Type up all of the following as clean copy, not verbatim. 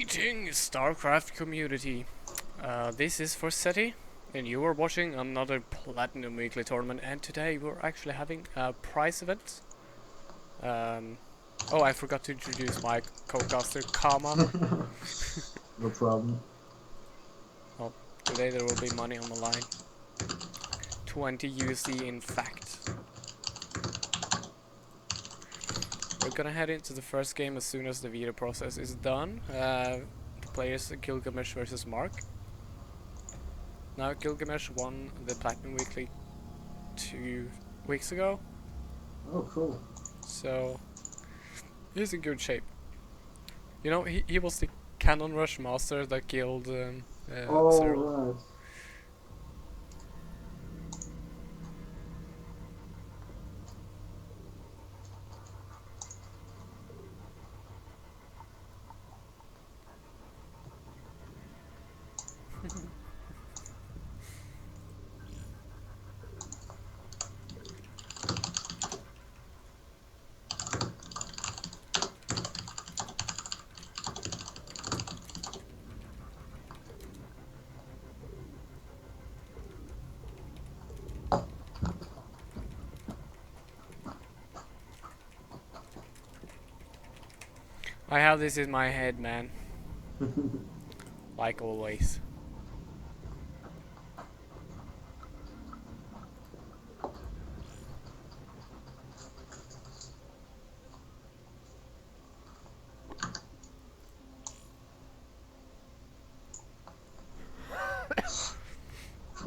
Greetings, StarCraft community. This is Forseti, and you are watching another Platinum Weekly tournament. And today we're actually having a prize event. Oh, I forgot to introduce my co-caster Kama. No problem. Well, today there will be money on the line. 20 USD, in fact. We're gonna head into the first game as soon as the video process is done. The players Gilgamesh versus Mark. Now Gilgamesh won the Platinum Weekly 2 weeks ago, Oh, cool. so he's in good shape. You know, he was the Cannon Rush master that killed Cyril. Right. I have this in my head, man. Like always.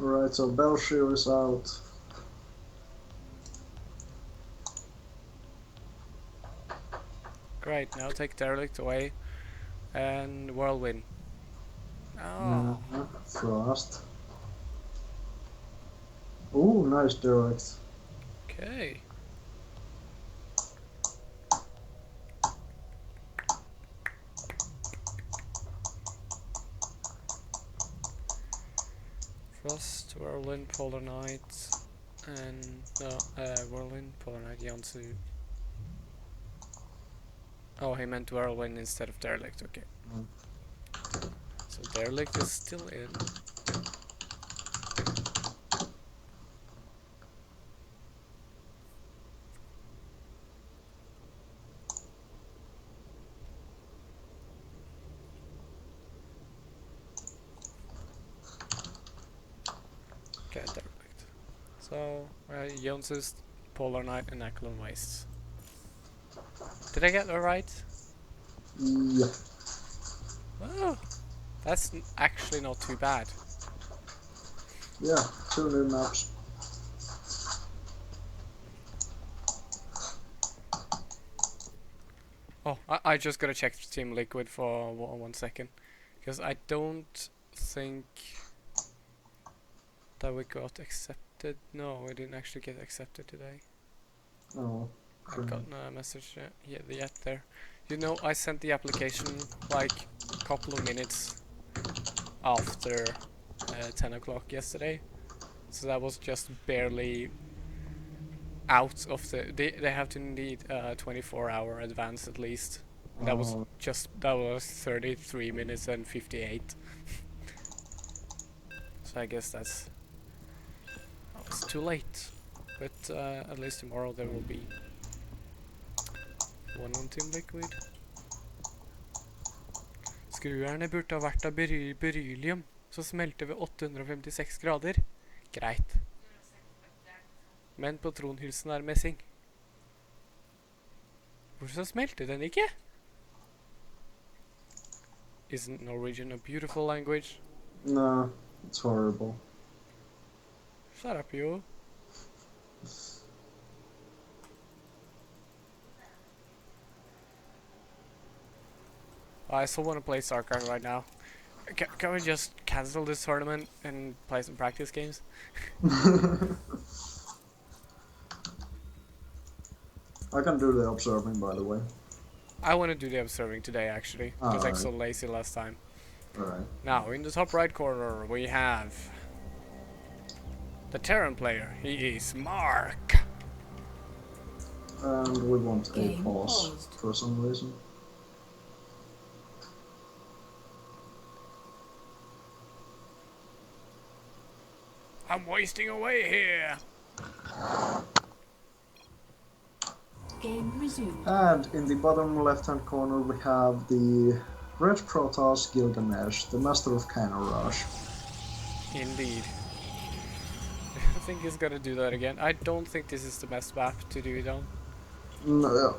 Alright, so Belshir is out. Great, now take Derelict away and Whirlwind. Oh, Frost. Ooh, nice direct. okay. Frost, Whirlwind, Polar Knight, and Whirlwind, Polar Knight, Yonsu. Oh, he meant Whirlwind instead of Derelict, okay. So Derelict is still in. Okay, Derelict. So, Yonsu's Polar Knight and Ackland Wastes. Did I get that right? Yeah. Oh, that's actually not too bad. Yeah, 2 new maps. Oh, I just gotta check Team Liquid for 1 second, because I don't think that we got accepted. No, we didn't actually get accepted today. Oh, I got no message yet there. You know, I sent the application like a couple of minutes after 10 o'clock yesterday, so that was just barely out of the. They have to need 24-hour advance at least. And that was 33 minutes and 58. So I guess that's it's too late. But at least tomorrow there will be one on Team Liquid. Skruerne burde ha vært av beryllium, så smelter ved 856 grader. Greit. Men patronhylsen er messing. Hvorfor smelter den ikke? Isn't Norwegian a beautiful language? No, it's horrible. Shut up, you. I still want to play StarCraft right now. Can we just cancel this tournament and play some practice games? I can do the observing, by the way. I want to do the observing today, actually, because I was so lazy last time. Alright. Now, in the top right corner, we have the Terran player. He is Mark. And we want a pause for some reason. I'm wasting away here. Game resumed. And in the bottom left-hand corner we have the Red Protoss Gilgamesh, the master of Cannon Rush. Indeed. I think he's gonna do that again. I don't think this is the best map to do it on. No,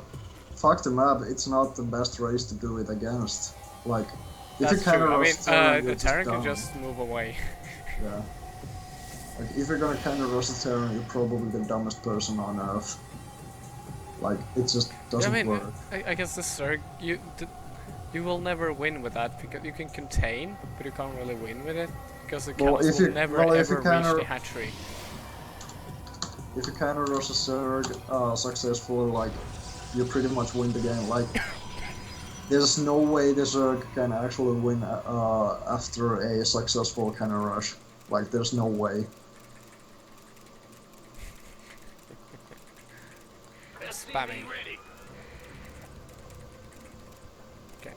fuck the map, it's not the best race to do it against. Like, if That's you Cannon true. I mean, Rush Terran, the you're Terran can done. just move away. Yeah. Like, if you're gonna Cannon Rush the Terran, you're probably the dumbest person on Earth. Like, it just doesn't I mean, work. I guess the Zerg, you will never win with that because you can contain, but you can't really win with it because the Well, cannons if will you- never well, if ever you can reach or- the hatchery. If you Cannon Rush a Zerg successfully, like, you pretty much win the game. Like, there's no way the Zerg can actually win after a successful Cannon Rush. Like, there's no way. Spamming. Okay.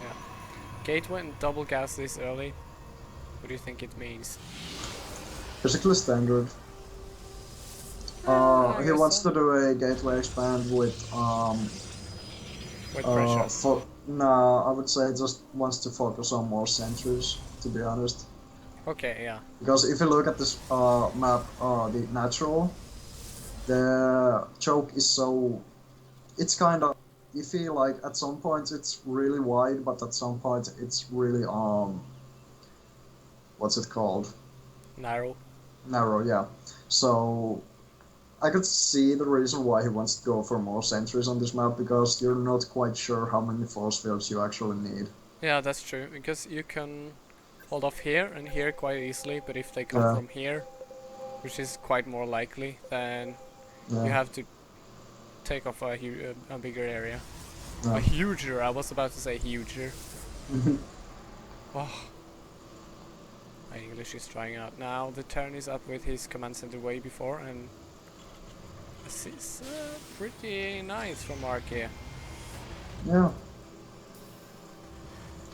Yeah. Gate went double gas this early. What do you think it means? Basically standard. I He guess wants so. to do a gateway expand with With pressure. no, I would say just wants to focus on more sentries, to be honest. Okay, yeah. Because if you look at this map, the natural, the choke is so, it's kind of, you feel like at some points it's really wide, but at some points it's really what's it called? Narrow. Narrow, yeah. So I could see the reason why he wants to go for more sentries on this map, because you're not quite sure how many force fields you actually need. Yeah, that's true, because you can hold off here and here quite easily, but if they come Yeah. from here, which is quite more likely, then Yeah. you have to take off a bigger area. Yeah. A huger, I was about to say huger. Oh. My English is trying out. Now the turn is up with his command center way before, and this is pretty nice from Mark here. Yeah.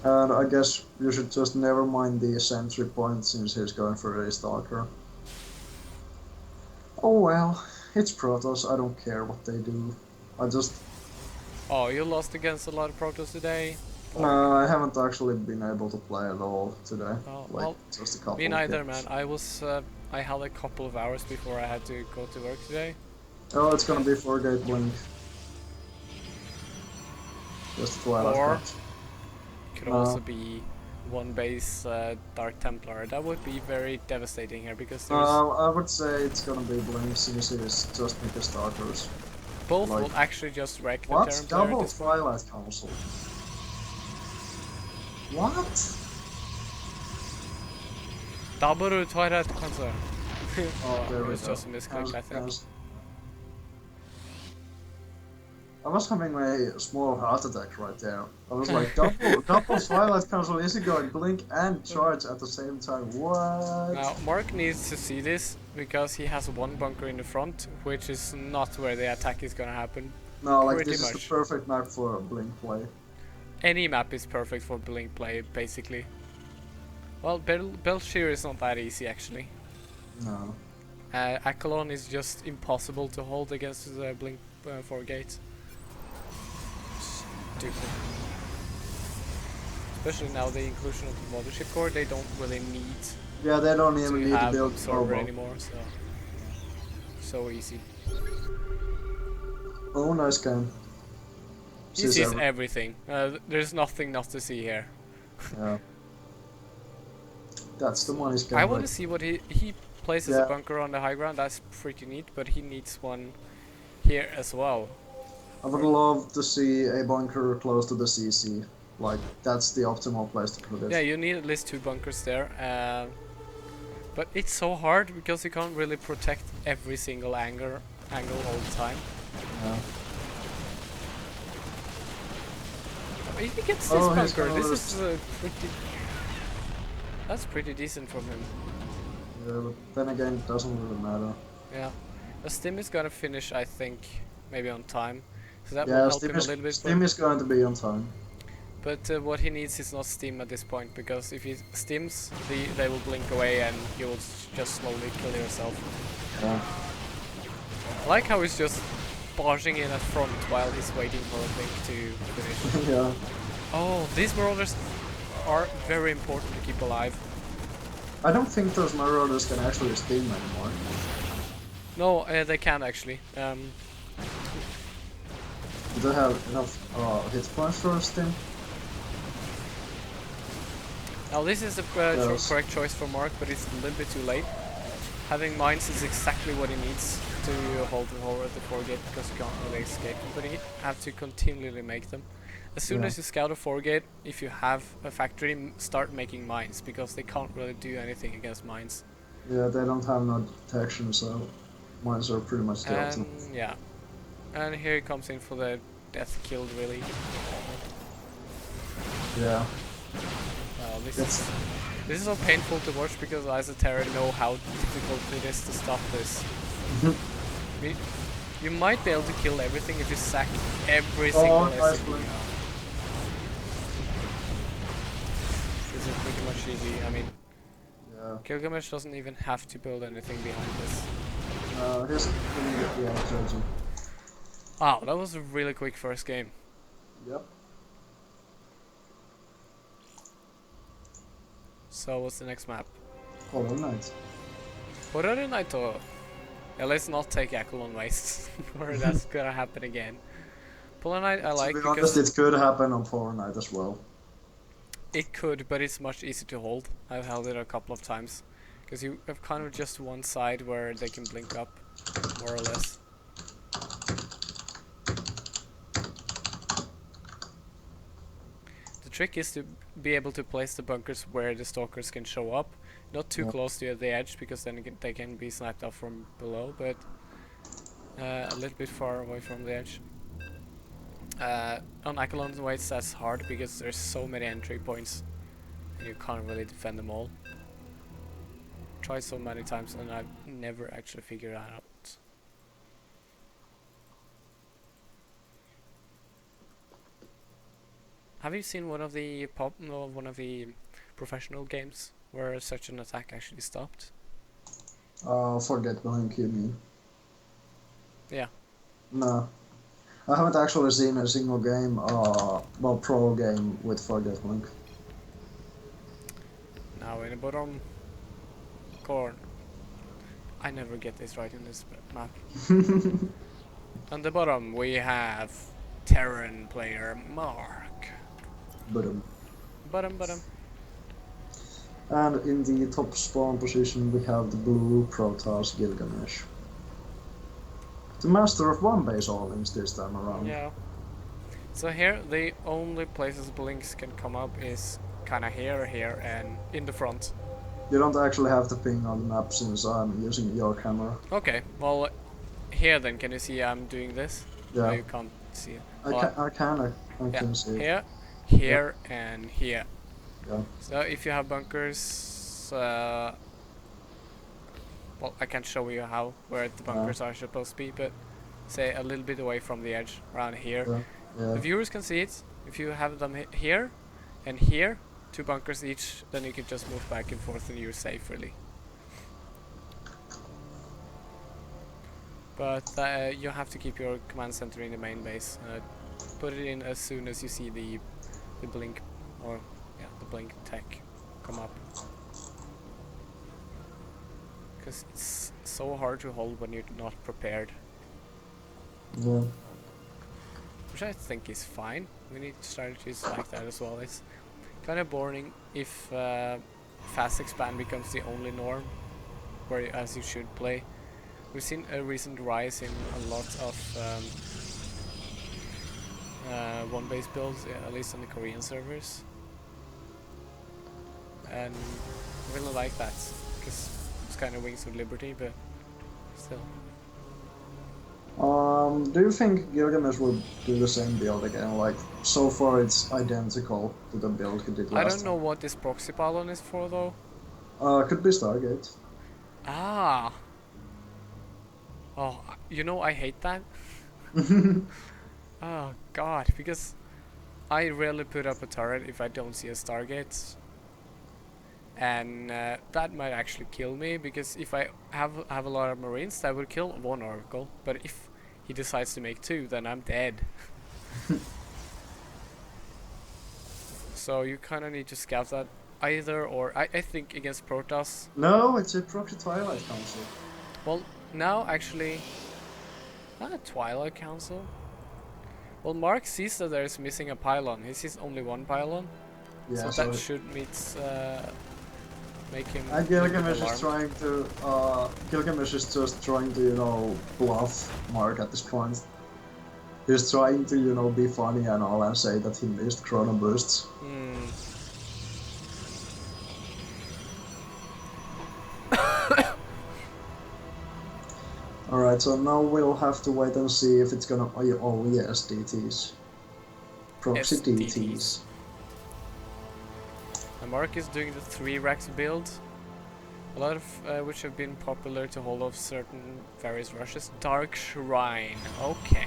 And I guess you should just never mind the sentry point since he's going for a stalker. Oh well, it's Protoss, I don't care what they do. I just... Oh, you lost against a lot of Protoss today? No, I haven't actually been able to play at all today. Oh, Like, well, just a couple me of neither, games. man. I had a couple of hours before I had to go to work today. Oh, it's gonna be 4-gate blink. Just Twilight Or- Patch. Could No. also be one base Dark Templar. That would be very devastating here because there's I would say it's gonna be blink since it's just with the starters. both like- will actually just wreck the What? Terran player at Double this point. Twilight Council? What? Double Twilight Council. Oh, there It we was go. just a misclick, I think. I was having a small heart attack right there. I was like, double Twilight Council, is he going blink and charge at the same time? What? Now, Mark needs to see this because he has one bunker in the front, which is not where the attack is gonna happen. No, like pretty this is much. the perfect map for a blink play. Any map is perfect for blink play, basically. Well, Belshir is not that easy, actually. No. Akalon is just impossible to hold against the blink 4 gates. Stupid. Especially now the inclusion of the mothership core, they don't really need Yeah, they don't to even need to have build absorber Turbo. anymore, so easy. Oh, nice game. He Sees sees every- everything. There's nothing not to see here. Yeah. That's the money game. I want to see what he places Yeah. a bunker on the high ground. That's pretty neat, but he needs one here as well. I would love to see a bunker close to the CC. Like, that's the optimal place to put it. Yeah, you need at least 2 bunkers there. But it's so hard because you can't really protect every single angle all the time. Yeah. If he gets this Oh, he's bunker, gonna this lose. is pretty... That's pretty decent from him. Yeah, but then again, it doesn't really matter. Yeah. The Stim is gonna finish, I think, maybe on time. So that will Yeah, help him a little bit. Steam is going to be on time. But what he needs is not stim at this point, because if he stims, they will blink away and you will just slowly kill yourself. Yeah. I like how he's just barging in at front while he's waiting for a blink to finish. Yeah. Oh, these marauders are very important to keep alive. I don't think those marauders can actually steam anymore. No, they can actually. Do they have enough hit points for a steam? Now this is the Yes. correct choice for Mark, but it's a little bit too late. Having mines is exactly what he needs to hold the horror at the foregate, because you can't really escape them, but you have to continually make them. As soon Yeah. as you scout a foregate, if you have a factory, start making mines, because they can't really do anything against mines. Yeah, they don't have no detection, so mines are pretty much dealt. And yeah, and here he comes in for the death killed really. Yeah. This is so painful to watch, because I as a Terran know how difficult it is to stop this. You might be able to kill everything if you sack every single nice SCV. one. This is pretty much easy. I mean, Yeah. Gilgamesh doesn't even have to build anything behind this. Here's yeah, Joji. Wow, that was a really quick first game. Yep. So what's the next map? Hollow Knight. What other night though? Yeah, let's not take Akelon Waste, or that's gonna happen again. Polar Knight I like To be honest, because it could happen on Polar Knight as well. it could, but it's much easier to hold. I've held it a couple of times. Because you have kind of just one side where they can blink up, more or less. The trick is to be able to place the bunkers where the stalkers can show up. Not too Yeah. close to the edge, because then they can be sniped off from below, but a little bit far away from the edge. On Akelon Waits that's hard, because there's so many entry points and you can't really defend them all. Tried so many times and I've never actually figured that out. Have you seen one of the one of the professional games where such an attack actually stopped? Forget Blink, you mean? Yeah. No. I haven't actually seen a single game, well, pro game with Forget Blink. Now in the bottom corner. I never get this right in this map. On the bottom we have Terran player Mark. Bottom. Bottom. And in the top spawn position we have the blue Protoss Gilgamesh. The master of one base all-ins this time around. Yeah. So here the only places blinks can come up is kinda here, and in the front. You don't actually have to ping on the map since I'm using your camera. Okay, well here then, can you see I'm doing this? No, Yeah, you can't see it. I Well, can see it. here, and here. Yeah. So if you have bunkers, well, I can't show you where the bunkers are supposed to be, but say a little bit away from the edge, around here. Yeah. The Yeah. viewers can see it. If you have them here and here, 2 bunkers each, then you can just move back and forth and you're safe, really. But you have to keep your command center in the main base. Put it in as soon as you see the blink, or yeah, the blink tech come up. Because it's so hard to hold when you're not prepared. Yeah. Which I think is fine. We need strategies like that as well. It's kind of boring if fast expand becomes the only norm, as you should play. We've seen a recent rise in a lot of one base builds, at least on the Korean servers, and I really like that because it's kind of Wings of Liberty, but still. Do you think Gilgamesh will do the same build again? Like, so far it's identical to the build he did last I don't know what this proxy pylon is for though. Could be Stargate. Ah. Oh, you know I hate that. Oh god, because I rarely put up a turret if I don't see a Stargate. And that might actually kill me, because if I have a lot of Marines, that will kill one Oracle. But if he decides to make two, then I'm dead. So you kind of need to scout that either, or I think against Protoss. No, it's a proxy Twilight Council. Well, now actually, not a Twilight Council. Well, Mark sees that there's missing a pylon. He sees only one pylon, Yeah, so that should make him. And a little bit Gilgamesh is alarmed. trying to, Gilgamesh is just trying to, bluff Mark at this point. He's trying to, be funny and all and say that he missed Chrono Bursts. Hmm. Alright, so now we'll have to wait and see if it's gonna, oh yes, DTs. Proxy SDTs. DTs. And Mark is doing the 3 racks build. A lot of which have been popular to hold off certain various rushes. Dark Shrine. Okay.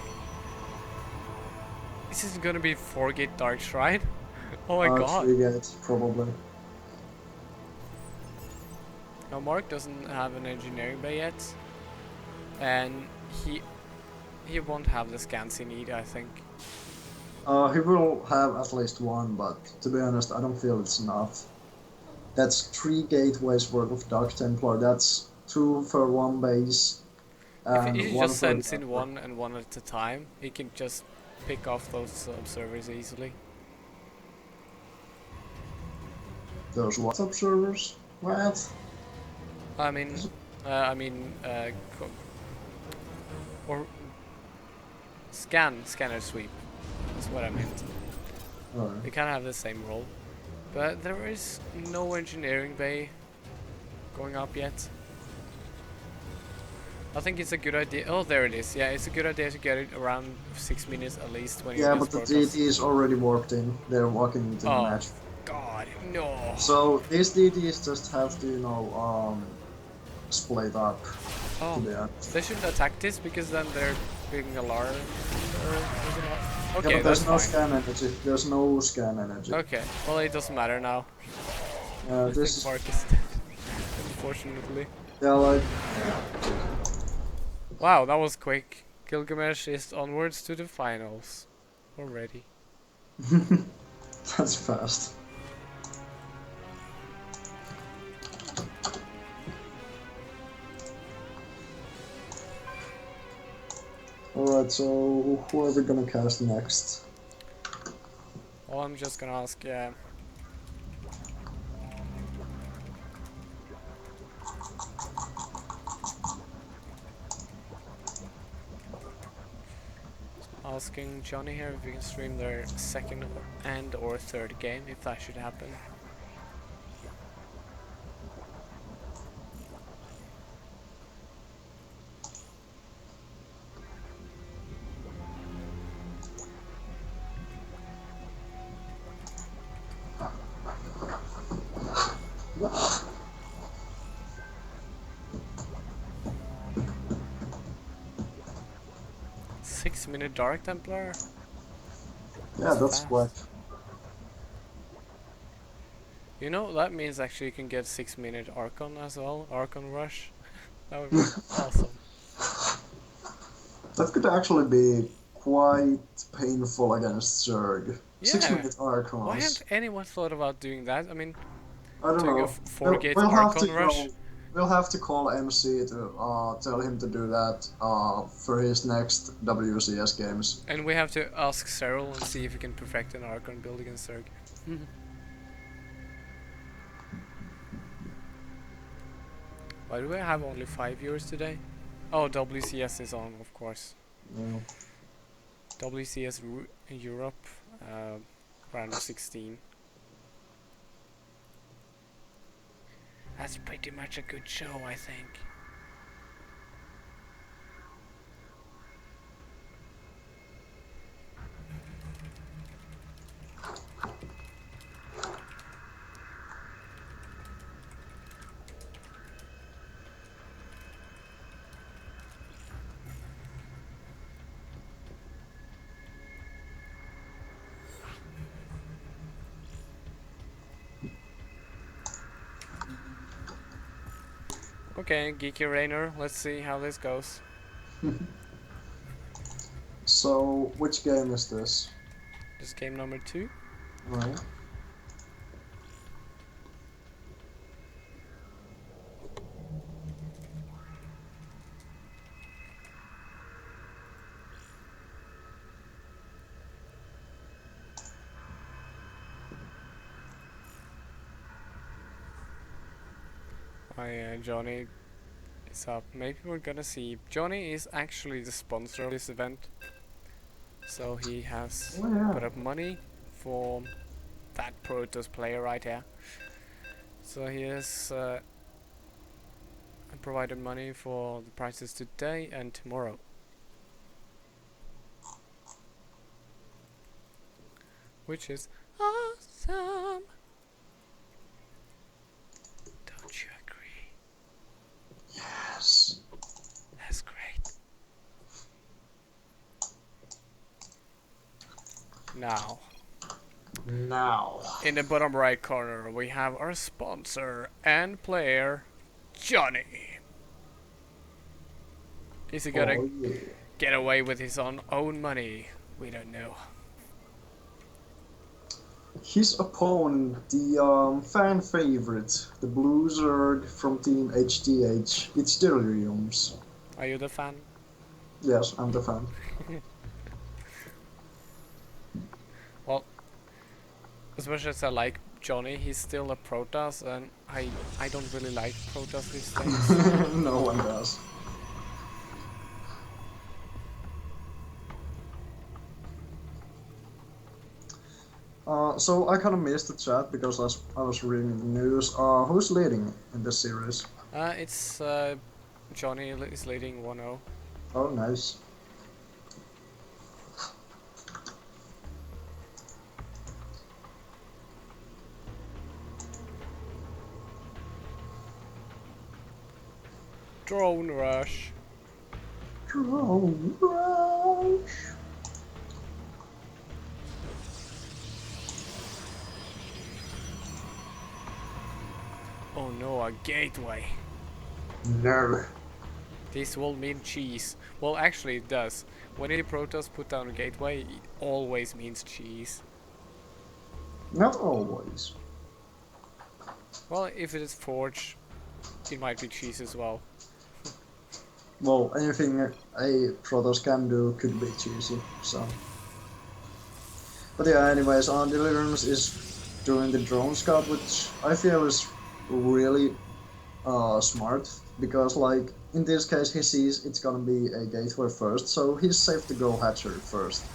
This is gonna be 4-gate Dark Shrine? Oh my god. 3 gates, probably. Now Mark doesn't have an engineering bay yet. And he won't have the scans he need, I think. He will have at least one, but to be honest, I don't feel it's enough. That's 3 gateways worth of Dark Templar, that's 2 for 1 base. If And he 1 just for sends the in one and one at a time, he can just pick off those observers easily. Those what observers? What? I mean, or scanner sweep. That's what I meant. Alright. They kind of have the same role, but there is no engineering bay going up yet. I think it's a good idea. Oh, there it is. Yeah, it's a good idea to get it around 6 minutes at least when Yeah, you but the Protoss. DT is already walked in. They're walking into the Oh. match. God, no. So these DTs just have to, split up. Oh, To be honest. they shouldn't attack this because then they're being alarmed. Yeah, Okay, but that's there's no fine. scan energy. There's no scan energy. Okay, well it doesn't matter now. I This think Mark is dead, unfortunately. yeah, like Wow, that was quick. Gilgamesh is onwards to the finals already. that's fast. Alright, so who are we gonna cast next? Well, I'm just gonna ask, asking Johnny here if we can stream their second and or third game, if that should happen. Six-minute Dark Templar? Yeah, that's fast. quick. You know, that means actually you can get 6-minute Archon as well, Archon Rush. That would be awesome. That could actually be quite painful against Zerg. Yeah. 6-minute Archons. Why hasn't anyone thought about doing that? I mean, I don't doing a know. 4-gate We'll have Archon to Rush? We'll have to call MC to tell him to do that for his next WCS games. And we have to ask Cyril and see if we can perfect an Archon build against Zerg. Why do we have only 5 viewers today? Oh, WCS is on, of course. Yeah. WCS Europe, round of 16. That's pretty much a good show, I think. Okay, Geeky Rainer, let's see how this goes. So, which game is this? This is game number 2. Right. Johnny is up. Maybe we're gonna see. Johnny is actually the sponsor of this event. So he has Oh, yeah. put up money for that Protoss player right here. So he has provided money for the prizes today and tomorrow. Which is awesome! Don't you agree? Yes. That's great. Now, Now. in the bottom right corner, we have our sponsor and player, Johnny. Is he gonna Oh, yeah. get away with his own money? We don't know. His opponent, the fan favorite, the Blue Zerg from Team HTH, it's Deliriums. Are you the fan? Yes, I'm the fan. Well, as much as I like Johnny, he's still a Protoss, and I don't really like Protoss these days. No one does. So I kind of missed the chat because I was reading the news. Who's leading in this series? It's Johnny is leading 1-0. Oh, nice. Drone rush. Drone rush. Oh no, a gateway. No. This will mean cheese. Well, actually it does. When a Protoss put down a gateway, it always means cheese. Not always. Well, if it is forge, it might be cheese as well. Well, anything a Protoss can do could be cheesy, so. But yeah, anyways, Deliriums is doing the drone scout, which I feel is really smart, because like, in this case he sees it's gonna be a gateway first, so he's safe to go hatchery first.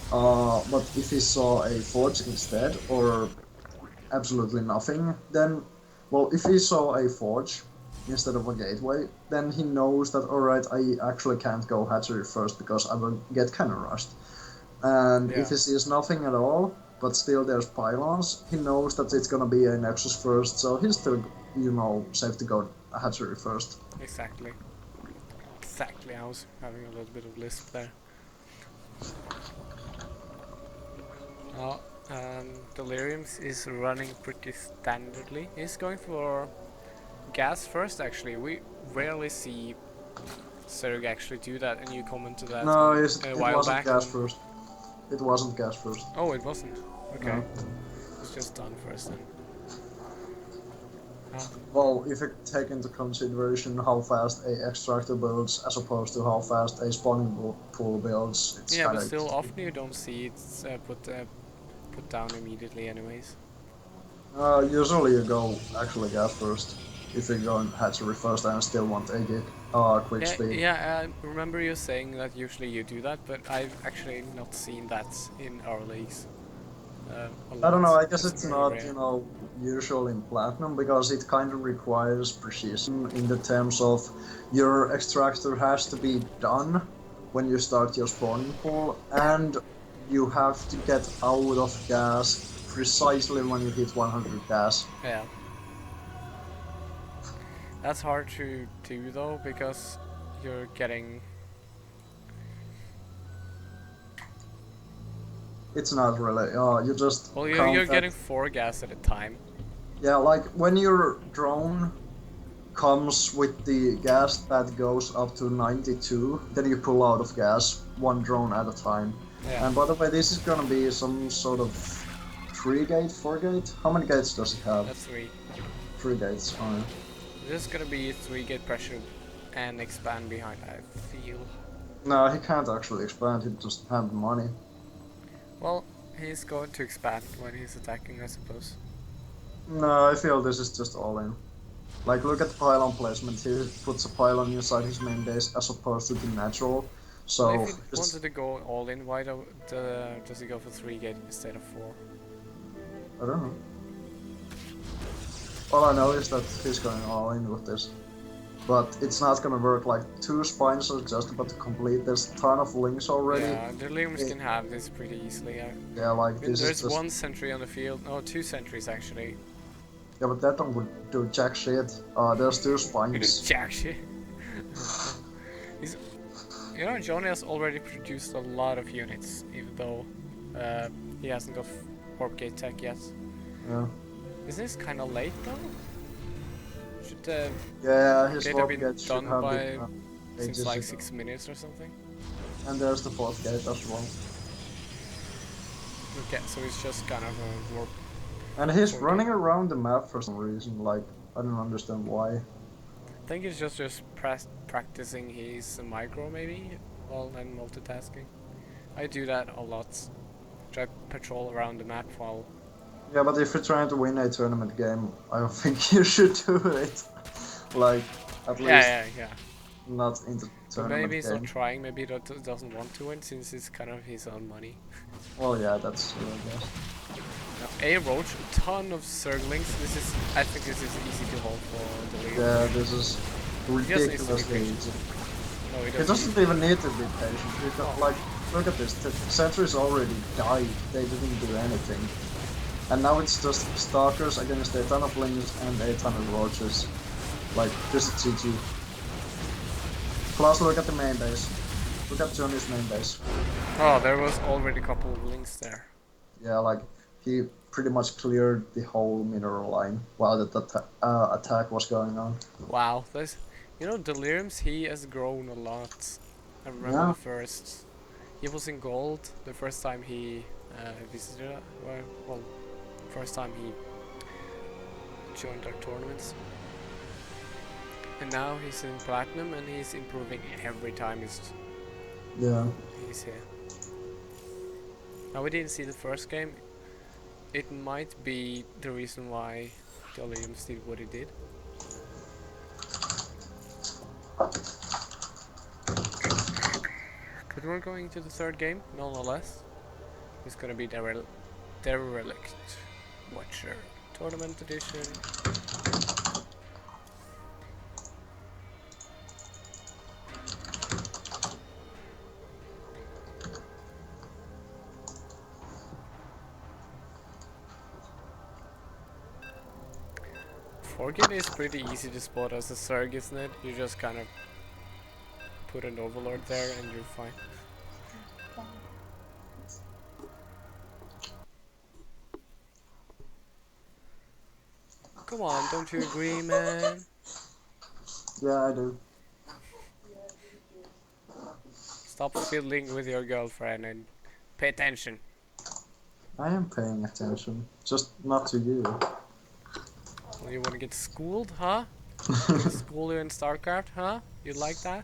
But if he saw a forge instead, or absolutely nothing, then, well, if he saw a forge instead of a gateway, then he knows that, alright, I actually can't go hatchery first because I will get cannon rushed. And Yeah. if he sees nothing at all, but still there's pylons, he knows that it's gonna be a Nexus first, so he's still, you know, safe to go hatchery first. Exactly. Exactly, I was having a little bit of lisp there. Oh, Deliriums is running pretty standardly. He's going for gas first, actually. We rarely see Zerg actually do that, and you commented that No, a it while wasn't back. gas first. It wasn't gas first. Oh, it wasn't. Okay. No. It's just done first then. Well, if you take into consideration how fast a extractor builds as opposed to how fast a spawning pool builds, it's Yeah, but kinda... still, often you don't see it put down immediately, anyways. Usually you go actually gas first. If you go hatchery first and still want a quick Yeah, speed. yeah. I remember you saying that usually you do that, but I've actually not seen that in our leagues. I don't know, I guess It's it's very not, rare. you know, usual in Platinum, because it kind of requires precision in the terms of your extractor has to be done when you start your spawning pool, and you have to get out of gas precisely when you hit 100 gas. Yeah. That's hard to do though, because you're getting... It's not really, you just Well, count you're that- getting 4 gas at a time. Yeah, like when your drone comes with the gas that goes up to 92. Then you pull out of gas, one drone at a time. Yeah. And by the way, this is gonna be some sort of 3-gate, 4-gate? How many gates does it have? That's 3. 3 gates, alright. This is gonna be 3-gate pressure and expand behind, I feel. No, he can't actually expand, he doesn't have the money. Well, he's going to expand when he's attacking, I suppose. No, I feel this is just all in. Like, look at the pylon placement. He puts a pylon inside his main base as opposed to the natural. So, Well, if he wanted to go all in, why does he go for 3-gate instead of 4? I don't know. All I know is that he's going all in with this. But it's not gonna work. Like, 2 spines are just about to complete. There's a ton of links already. Yeah, the Deliriums can have this pretty easily. Yeah, like, I mean, this there's is just... 1 sentry on the field. No, 2 sentries actually. Yeah, but that one would do jack shit. There's 2 spines. Jack shit. He's, you know, Johnny has already produced a lot of units, even though he hasn't got warp gate tech yet. Yeah. Isn't this kind of late though? Should Yeah, his gate have warp been gate should done have by been since ages like ago. 6 minutes or something? And there's the 4th gate as well. Okay, so it's just kind of a warp. And he's Okay. running around the map for some reason, like, I don't understand why. I think he's just practicing his micro maybe, while then multitasking. I do that a lot. Try patrol around the map while. Yeah, but if you're trying to win a tournament game, I don't think you should do it. Like, at least Yeah. not in the So tournament maybe he's game. not trying, maybe he doesn't want to win since it's kind of his own money. Well, yeah, that's true, I guess. Now, A Roach, a ton of Zerglings. I think this is easy to hold for the league. Yeah, this is needs to be ridiculously patient. easy. No, he He doesn't. doesn't even need to be patient. He got, like, look at this. The sentries already died. They didn't do anything. And now it's just stalkers against a ton of lings and a ton of roaches. Like, this is GG. Plus, look at the main base. Look at Johnny's main base. Oh, there was already a couple of links there. Yeah, like, he pretty much cleared the whole mineral line while that attack was going on. Wow, this, you know, Deliriums, he has grown a lot. I remember Yeah. the first, he was in gold the first time he visited, well, first time he joined our tournaments. And now he's in platinum and he's improving every time Yeah. he's here. Now we didn't see the first game. It might be the reason why Deliriums did what he did. But we're going to the third game, nonetheless. It's gonna be Derelict Watcher Tournament Edition. Forgit is pretty easy to spot as a Zerg, isn't it? You just kind of put an Overlord there and you're fine. Come on, don't you agree, man? Yeah, I do. Stop fiddling with your girlfriend and pay attention. I am paying attention. Just not to you. Well, you wanna get schooled, huh? School you in StarCraft, huh? You like that?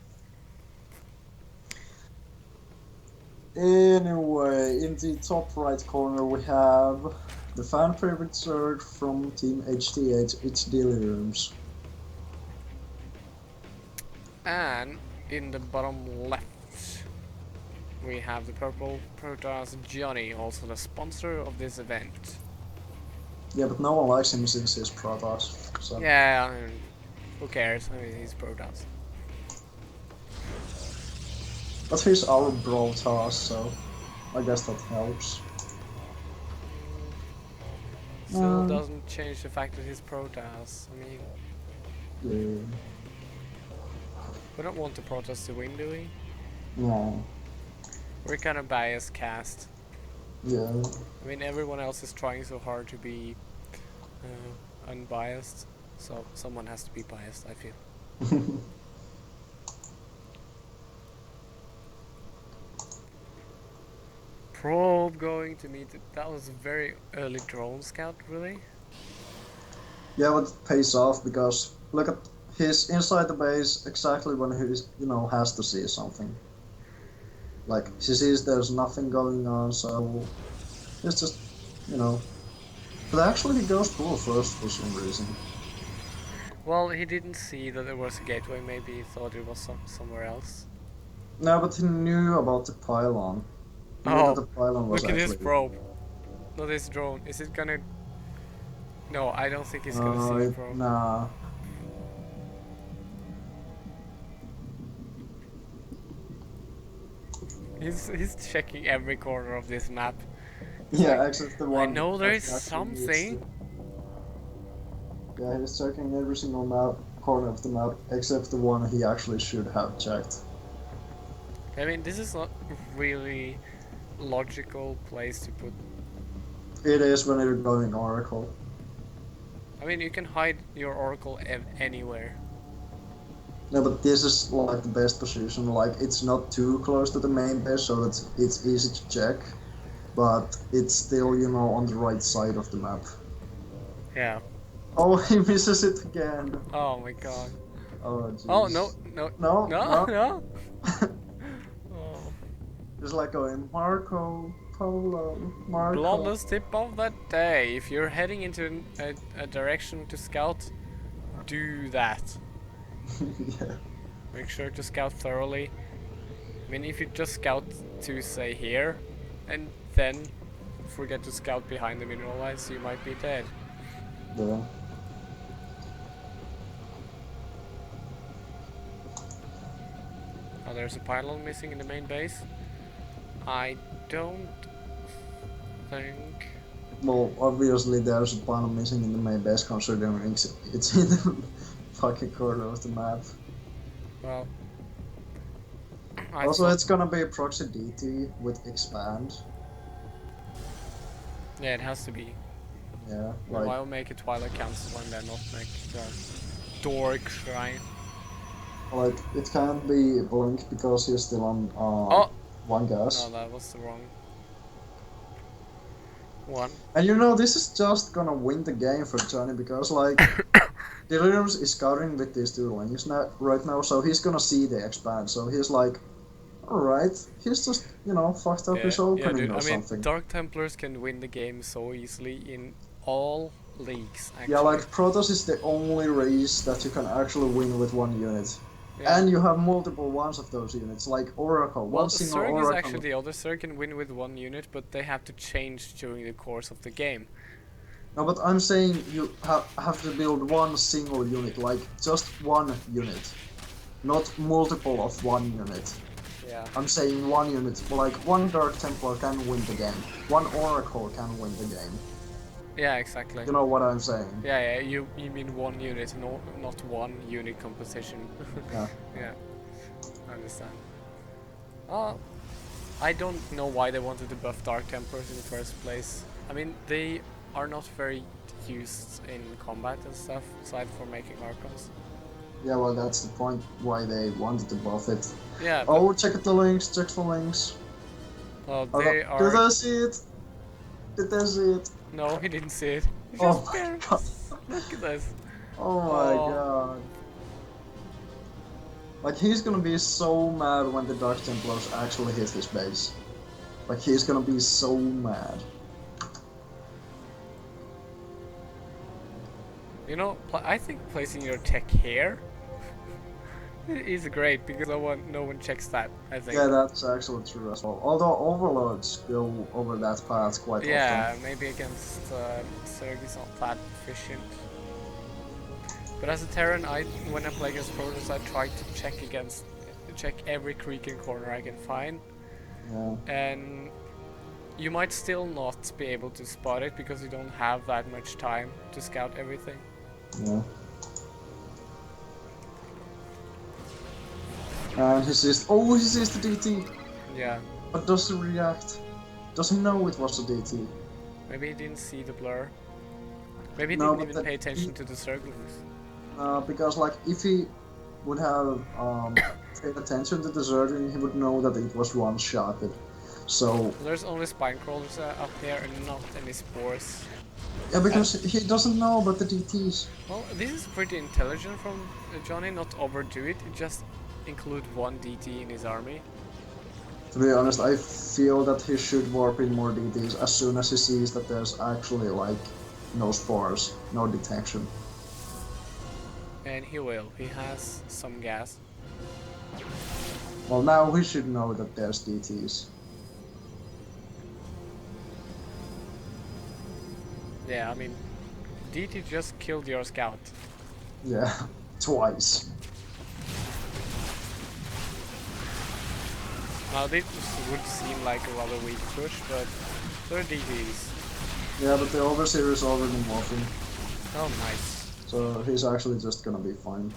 Anyway, in the top right corner we have the fan favorite Zerg from Team HTH, it's Deliriums. And in the bottom left, we have the purple Protoss Johnny, also the sponsor of this event. Yeah, but no one likes him since he's Protoss. So. Yeah, I mean, who cares? I mean, he's Protoss. But he's our Protoss, so I guess that helps. Still doesn't change the fact that he's Protoss. I mean, Yeah. we don't want the Protoss to win, do we? No. We're kind of biased cast. Yeah. I mean, everyone else is trying so hard to be unbiased. So someone has to be biased, I feel. Probe going to meet it. That was a very early drone scout, really? Yeah, but it pays off because look at he's inside the base exactly when he's has to see something. Like he sees there's nothing going on, so it's just you know. But actually, he goes pool first for some reason. Well, he didn't see that there was a gateway. Maybe he thought it was somewhere else. No, but he knew about the pylon. He knew that the pylon was Look at his actually. probe. Not his drone. Is it gonna... No, I don't think it's gonna see the probe. Nah. He's checking every corner of this map. Yeah, like, except the one. I know there that is he actually needs something. to. Yeah, he's checking every single corner of the map except the one he actually should have checked. I mean, this is not really logical place to put. It is when you're going Oracle. I mean, you can hide your oracle anywhere. No, but this is like the best position. Like it's not too close to the main base, so that it's easy to check, but it's still on the right side of the map. Yeah. Oh, he misses it again. Oh my god. Oh, jeez. Oh no. No. Oh. It's like going Marco Polo, Marco. Flawless tip of that day. If you're heading into a direction to scout, do that. Yeah. Make sure to scout thoroughly. I mean, if you just scout to say here, and then forget to scout behind the mineral lines, you might be dead. Yeah. Oh, there's a pylon missing in the main base. I don't think... Well, obviously there's a pylon missing in the main base considering it's in the fucking corner of the map. Well... Also, it's gonna be a proxy DT with expand. Yeah, it has to be. Yeah, Why like will make a Twilight Council and then not make the Dork Shrine? like it can't be Blink because he's still on one gas. No, that was the wrong one. And this is just gonna win the game for Johnny because like Delirium's is scouting with these two links right now, so he's gonna see the expand. So he's like, alright, he's just fucked up his opening dude, or something. I mean, Dark Templars can win the game so easily in all leagues, actually. Yeah, like Protoss is the only race that you can actually win with one unit. Yeah. And you have multiple ones of those units, like Oracle. Well, one single Zerg Oracle. is actually the other. Zerg can win with one unit, but they have to change during the course of the game. No, but I'm saying you have to build one single unit, like just one unit. Not multiple of one unit. Yeah. I'm saying one unit, like one Dark Templar can win the game. One Oracle can win the game. Yeah, exactly. You know what I'm saying? Yeah, you mean one unit, not one unit composition. Yeah. Yeah, I understand. I don't know why they wanted to buff Dark Templars in the first place. I mean, they are not very used in combat and stuff, aside from making Archons. Yeah, well, that's the point why they wanted to buff it. Yeah. Oh, check the links, check the links. Well, they are... Did I see it? Did I see it? No, he didn't see it. He Oh just my barely- god. Look at this. Oh my Oh. god. Like, he's gonna be so mad when the Dark Templars actually hit his base. Like, he's gonna be so mad. I think placing your tech here is great because no one checks that, I think. Yeah, that's actually true as well. Although Overlords go over that path quite Yeah, often. maybe against Zerg is not that efficient. But as a Terran, when I play against Protoss, I try to check every creek and corner I can find. Yeah. And you might still not be able to spot it because you don't have that much time to scout everything. Yeah. And he sees the DT. Yeah. But does he react? Does he know it was a DT? Maybe he didn't see the blur. Maybe he No, didn't but even pay attention to the circles. Because like if he would have paid attention to the Zergling, he would know that it was one-shotted. So There's only spine crawlers up here and not any spores. yeah, because he doesn't know about the DTs. Well, this is pretty intelligent from Johnny not to overdo it, just include one DT in his army. To be honest, I feel that he should warp in more DTs as soon as he sees that there's actually like no spores, no detection. And he will, he has some gas. Well, now he should know that there's DTs. Yeah, I mean, DT just killed your scout. Yeah, twice. Now this would seem like a rather weak push, but they're DTs. Yeah, but the Overseer is already morphing, Oh, nice. so he's actually just gonna be fine.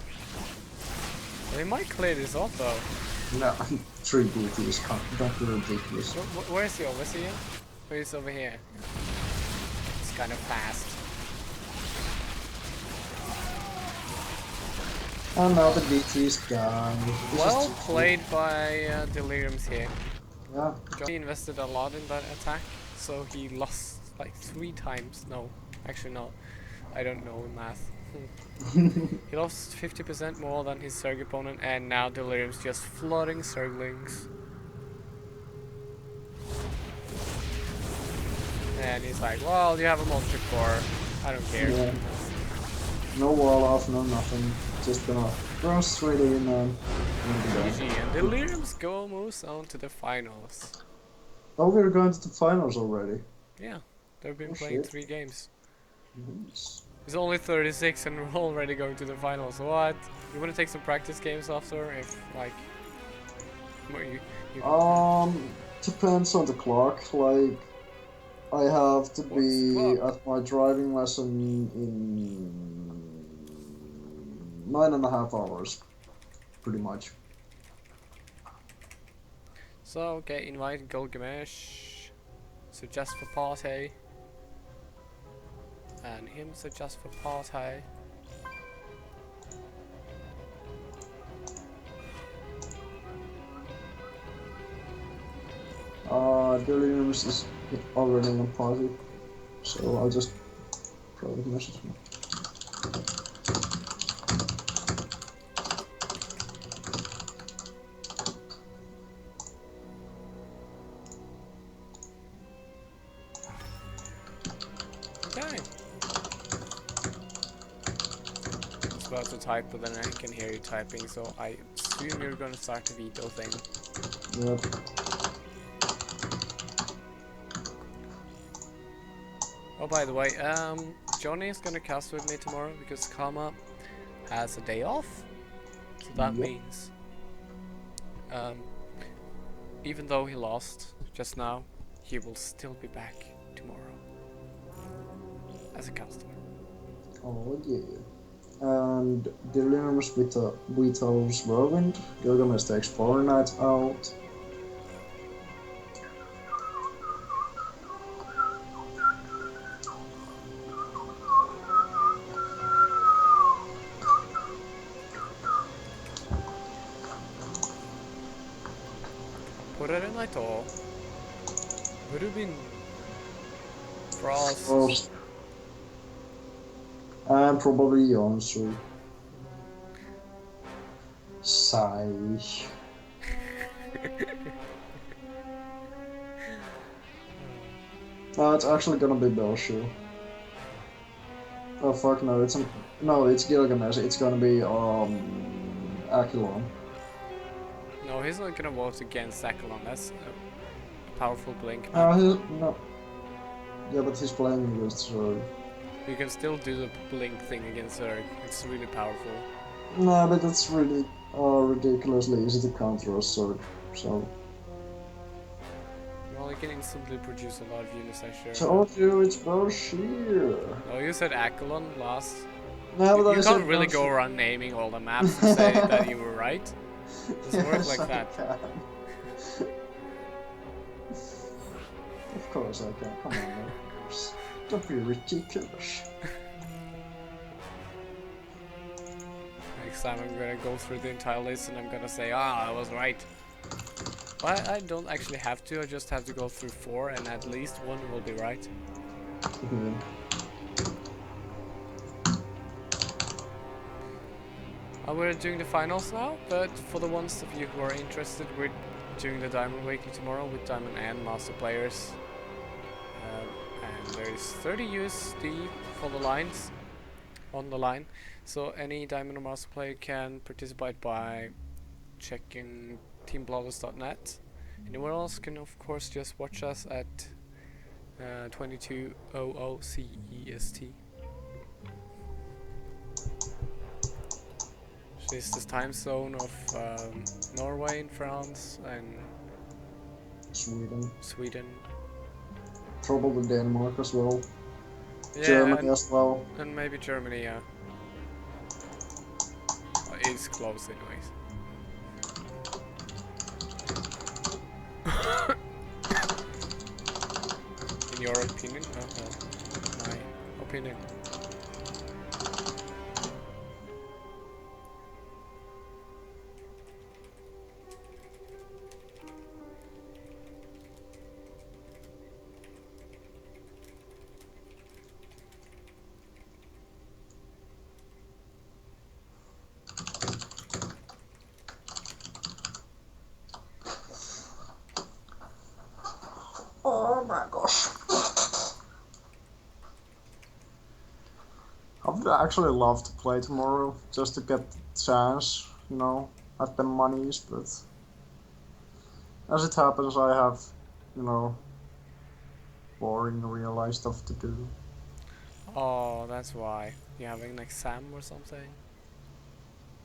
They might clear this off though. No, 3 DTs, don't be ridiculous. Where's the overseer? Oh, he's over here. It's kind of fast. Oh no, the DT's gone. This Well is too played by Deliriums here. Yeah. Johnny invested a lot in that attack, so he lost like 3 times. No, actually no. I don't know math. He lost 50% more than his Zerg opponent, and now Delirium's just flooding Zerglings. And he's like, well, you have a monster core. I don't care. Yeah. No wall off, no nothing. Just gonna run straight in and GG, and Delirium's go moves on to the finals. oh, we're going to the finals already. Yeah, they've been Oh, playing shit. 3 games. Nice. It's only 36 and we're already going to the finals. What? You want to take some practice games after? If like, you Depends on the clock. Like, I have to What's be the clock? at my driving lesson in 9.5 hours, pretty much. So okay, invite Gilgamesh. Suggest for party. And him suggest for party. Deliriums is already in a party, so I'll just private message him. Okay. I was about to type, but then I can hear you typing, so I assume you're gonna start the veto thing. Yep. Oh, by the way, Johnny is gonna cast with me tomorrow because Kama has a day off. So that Yep. means, even though he lost just now, he will still be back tomorrow as a customer. Oh yeah. And Deliriums with Vito's Whirlwind. Gilgamesh takes 4 nights out. Porraren ito. Rubin. Frost. Frost. And probably Yonsu. Sigh. It's actually gonna be Belshu. Oh fuck no, it's Gilgamesh, it's gonna be Akilon. No, he's not gonna vote against Akalon. That's a powerful blink. No. Yeah, but he's playing against Zerg. You can still do the blink thing against Zerg. It's really powerful. No, but it's really ridiculously easy to counter a Zerg, so... Well, you can instantly produce a lot of units, I'm sure. Told you, it's Belshu. Oh, you said Akalon last. No, but You I said can't really go Belshu. around naming all the maps and say that you were right. Doesn't work Yes, like that. I can. Of course I can. Come on, man. Don't be ridiculous. next time I'm gonna go through the entire list and I'm gonna say, ah, I was right. But I don't actually have to, I just have to go through 4 and at least one will be right. Mhm. We're doing the finals now, but for the ones of you who are interested, we're doing the Diamond Weekly tomorrow with Diamond and Master players. And there is 30 USD for the lines, on the line. So any Diamond or Master player can participate by checking teambloggers.net. Anyone else can of course just watch us at 2200 CEST. This is the time zone of Norway and France and Sweden. Probably Denmark as well. Yeah, Germany as well. and maybe Germany, yeah. It's close anyways. In your opinion? My opinion. Oh my gosh. I would actually love to play tomorrow, just to get the chance, you know, at the monies, but as it happens I have, you know, boring real life stuff to do. Oh, that's why. You having an exam or something?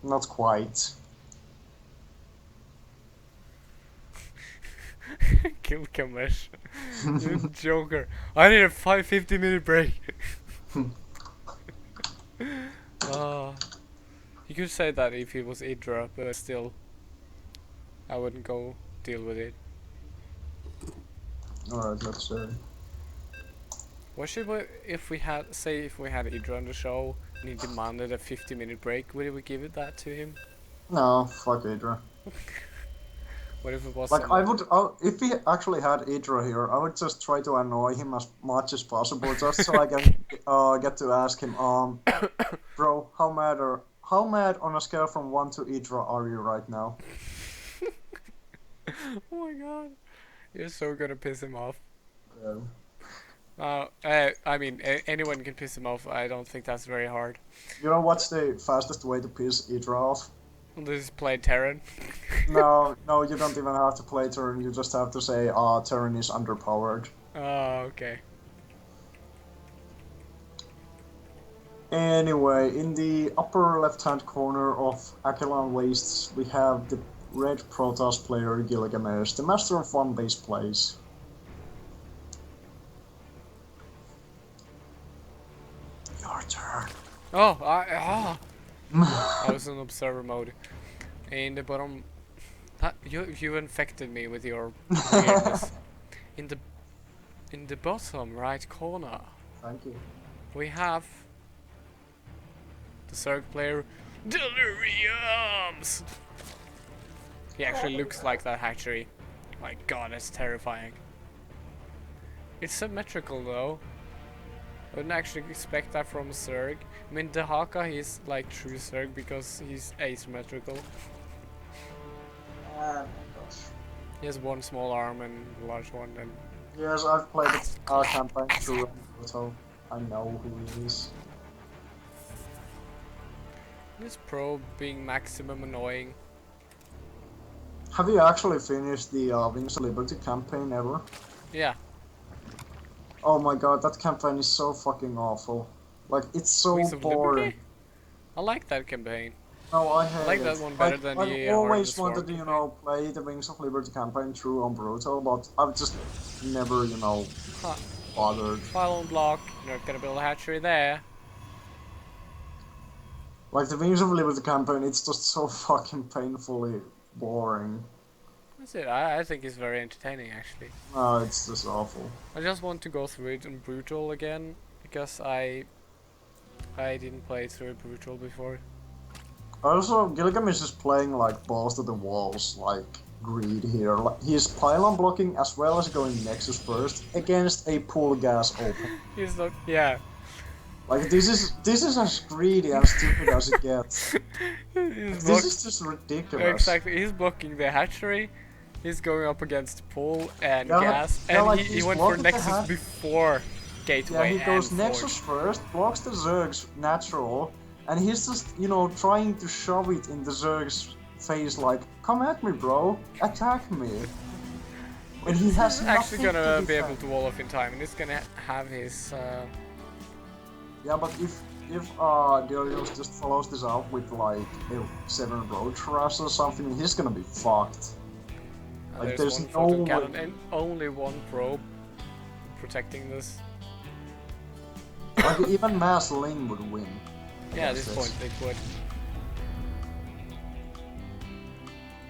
Not quite. Kill Kamesh. You joker. I need a 50-minute break. You could say that if it was Idra, but still, I wouldn't go deal with it. Alright, let's see. What should we, if we had Idra on the show and he demanded a 50-minute break, would we give it that to him? No, fuck Idra. What if it was Like, someone- if we actually had Idra here, I would just try to annoy him as much as possible, just so I can get to ask him, bro, how mad on a scale from 1 to Idra are you right now? Oh my god, you're so gonna piss him off. Yeah. I mean, anyone can piss him off. I don't think that's very hard. You know what's the fastest way to piss Idra off? This is play Terran. No, you don't even have to play Terran, you just have to say, Terran is underpowered. Oh, okay. Anyway, in the upper left-hand corner of Achelan Wastes, we have the red Protoss player Gilgamesh, the master of one-base plays. Your turn. Oh, I was in observer mode. In the bottom, you infected me with your weirdness. In the bottom right corner, Thank you. we have the Zerg player Deliriums. He actually looks like that hatchery. My god, that's terrifying. It's symmetrical though. I wouldn't actually expect that from a Zerg. I mean, Dehaka, he's like true Zerg because he's asymmetrical. Oh my gosh. He has one small arm and a large one, and Yes, I've played the campaign through so I know who he is. this pro being maximum annoying. Have you actually finished the Wings of Liberty campaign ever? Yeah, Oh my god, that campaign is so fucking awful. Like, it's so Wings of boring. Liberty? I like that campaign. No, I hate like it. that one better than the I've always Horrendous War wanted to, you campaign. know, play the Wings of Liberty campaign through on Brutal, but I've just never, you know, Huh. bothered. Pylon block, you're not gonna build a hatchery there. Like, the Wings of Liberty campaign, it's just so fucking painfully boring. That's it, I think it's very entertaining actually. No, it's just awful. I just want to go through it in Brutal again, because I didn't play through Brutal before. Also, Gilgamesh is playing like balls to the walls, like greed here. Like, he's pylon blocking as well as going Nexus first against a pool gas open. He's not. Yeah. Like this is as greedy and stupid as it gets. He's This is just ridiculous. exactly. He's blocking the hatchery. He's going up against pool and Yeah, gas, yeah, and like, he he's went for blocking the Nexus before Yeah, Gateway he goes and Nexus Forge. first, blocks the Zerg's natural, and he's just, trying to shove it in the Zerg's face like, come at me, bro, attack me. When he has He's actually nothing gonna to be able defend. to wall off in time, and he's gonna have his. Yeah, but if Darius just follows this up with like a 7 Roach Rush or something, he's gonna be fucked. Like, there's there's one photon no cannon way- and only one probe protecting this. Like even Mass Ling would win. Yeah, at against this point they would.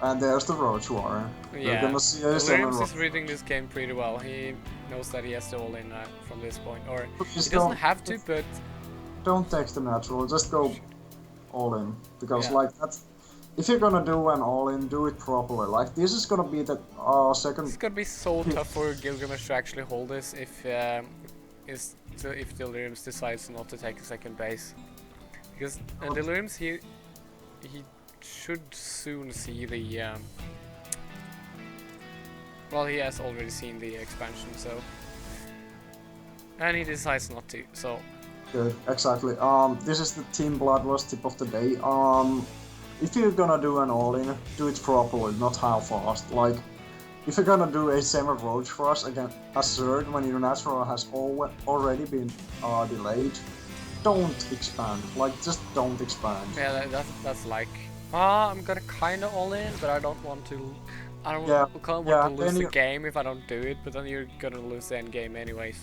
And there's the Roach Warrior. You're Yeah. gonna see a 7 Williams is Roach. reading this game pretty well. He knows that he has to all in from this point, or Please he doesn't don't- have to, but Don't take the natural, just go all in. Because Yeah. like that's if you're gonna do an all in, do it properly. Like this is gonna be the second it's gonna be so tough for Gilgamesh to actually hold this if if Deliriums decides not to take a second base, because Deliriums he should soon see the well, he has already seen the expansion, so, and he decides not to, so. good, exactly. This is the Team Bloodlust tip of the day. If you're gonna do an all in, do it properly, not half-assed. Like if you're gonna do a semi roach rush against a Zerg when your natural has already been delayed, don't expand. Like just don't expand. Yeah, that's like, I'm gonna kinda all in, but I don't want to. I don't Yeah, can't yeah, want to lose then the you- game if I don't do it, but then you're gonna lose the end game anyways.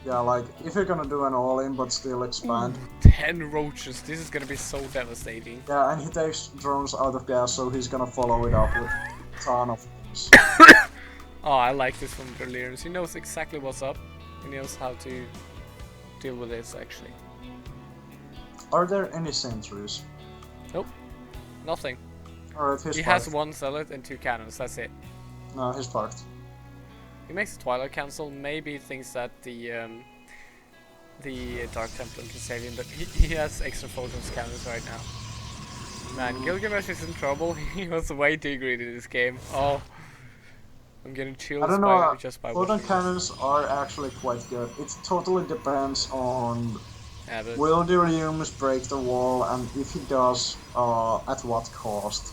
Yeah, like if you're gonna do an all in but still expand. 10 roaches, this is gonna be so devastating. Yeah, and he takes drones out of gas, so he's gonna follow it up with a ton of things. Oh, I like this from Deliriums. He knows exactly what's up. He knows how to deal with this actually. Are there any sentries? Nope, nothing. Alright, he's He fucked. has one zealot and 2 cannons, that's it. No, he's fucked. He makes a Twilight Council, maybe thinks that the Dark Templar can save him, but he has extra photons cannons right now. Man, Gilgamesh is in trouble. He was way too greedy this game. Oh, I'm getting chills I don't know, just by photon watching. cannons are actually quite good. It totally depends on Yeah, but will Deliriums break the wall, and if he does, at what cost.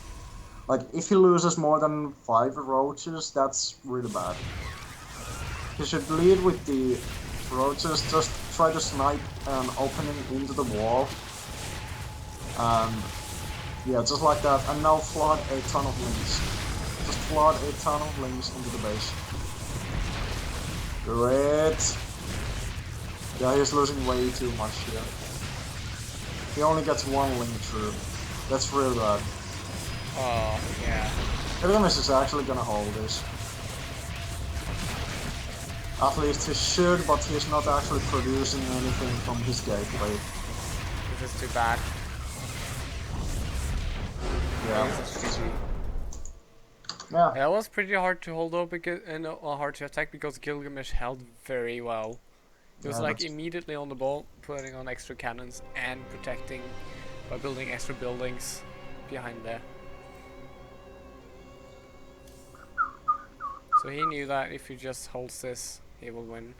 Like, if he loses more than 5 roaches, that's really bad. He should lead with the roaches, just try to snipe an opening into the wall. And yeah, just like that, and now flood a ton of links. Just flood a ton of links into the base. Great. Yeah, he's losing way too much here. He only gets 1 link through. That's really bad. oh yeah. Gilgamesh is actually gonna hold this. At least he should, but he's not actually producing anything from his gateway. This is too bad. Yeah. This is GG. Yeah. Yeah, it was pretty hard to hold up because and hard to attack because Gilgamesh held very well. He was Yeah, like that's- immediately on the ball, putting on extra cannons and protecting by building extra buildings behind there. So he knew that if he just holds this, he will win.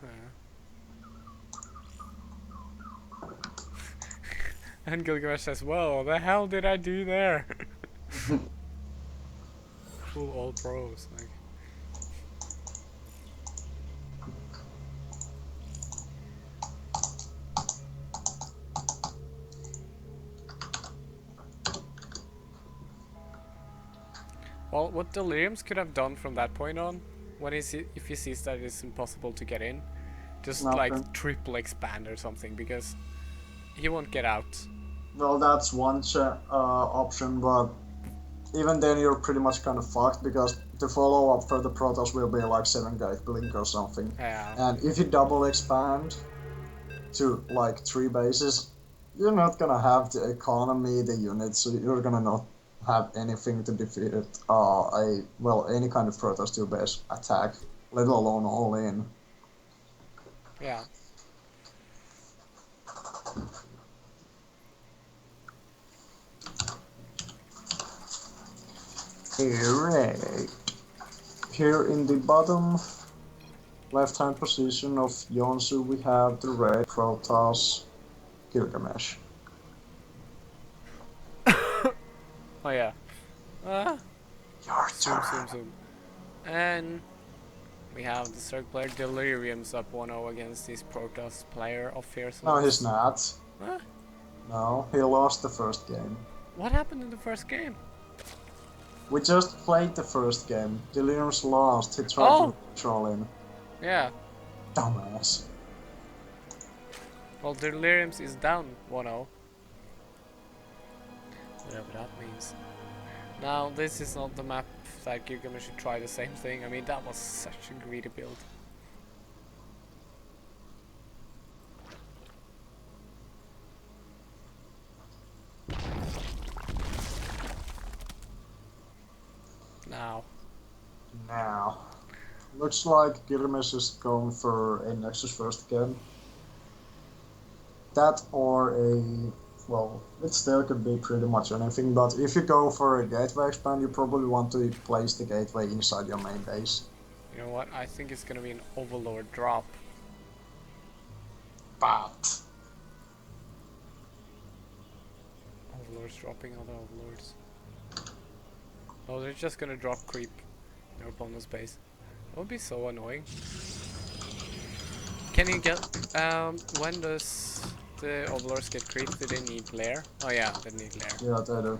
And Gilgamesh says, "Whoa, what the hell did I do there?" Full all pros, like. Well, what Deliriums could have done from that point on, when if he sees that it's impossible to get in, just like Nothing. triple expand or something, because he won't get out. Well, that's one option, but even then you're pretty much kind of fucked because the follow-up for the Protoss will be like 7 Gate Blink or something. Yeah. And if you double expand to like 3 bases, you're not gonna have the economy, the units, so you're gonna not have anything to defeat any kind of Protoss 2 base attack, let alone all in. Yeah. Hooray! Here in the bottom left-hand position of Yonsu, we have the red Protoss Gilgamesh. Oh yeah. Ah. Your Zoom, turn. zoom, zoom. And we have the Zerg player Delirium's up 1-0 against this Protoss player of Fierce. No, he's not. Huh? No, he lost the first game. What happened in the first game? We just played the first game. Delirium's lost. He tried to troll in. Yeah. Dumbass. Well, Delirium's is down 1-0. Whatever that means. Now, this is not the map that Gilgamesh should try the same thing. I mean, that was such a greedy build. Now. Looks like Gilgamesh is going for a Nexus first again. That or a... well, it still could be pretty much anything, but if you go for a gateway expand, you probably want to place the gateway inside your main base. You know what? I think it's gonna be an Overlord drop. But... Overlords dropping other Overlords. Oh, they're just gonna drop creep in their opponent's base. That would be so annoying. Can you get... when does the Overlords get creep? Do they need lair? Oh yeah, they need lair. yeah, they do.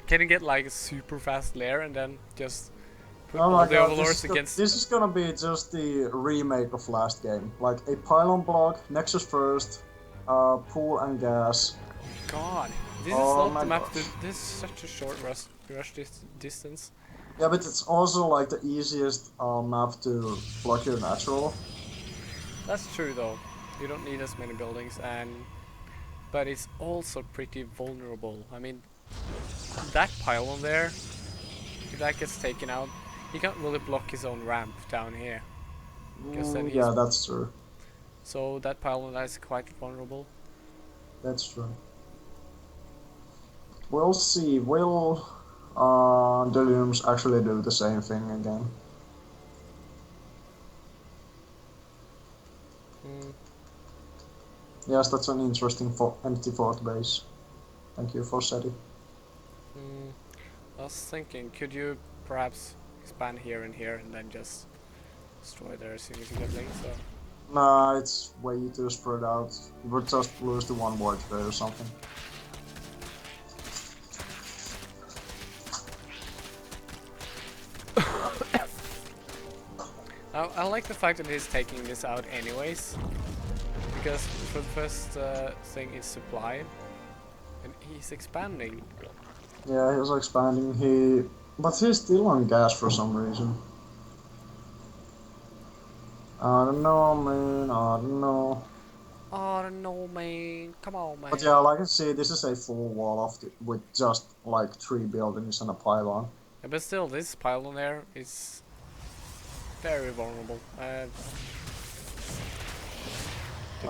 Can you get like a super fast lair and then just put Oh all my the god, Overlords against... this is gonna be just the remake of last game. Like a pylon block, Nexus first, pool and gas. God, this Oh is not my the map. gosh. This is such a short rush distance. Yeah, but it's also like the easiest map to block your natural. That's true though. You don't need as many buildings, but it's also pretty vulnerable. I mean, that pylon there, if that gets taken out, he can't really block his own ramp down here. Because then Yeah, that's true. So that pylon is quite vulnerable. That's true. We'll see. Will Deliriums actually do the same thing again? Mm. Yes, that's an interesting empty fort base. Thank you for SETI. I was thinking, could you perhaps expand here and then just destroy their significantly? So Nah, it's way too spread out. You would just lose to one void trade or something. I like the fact that he's taking this out anyways, because for the first thing is supply, and he's expanding. Yeah, he's expanding. But he's still on gas for some reason. I don't know, man. I don't know. Oh no, man! Come on, man! But yeah, like I see, this is a full wall with just like 3 buildings and a pylon. Yeah, but still, this pylon there is very vulnerable. The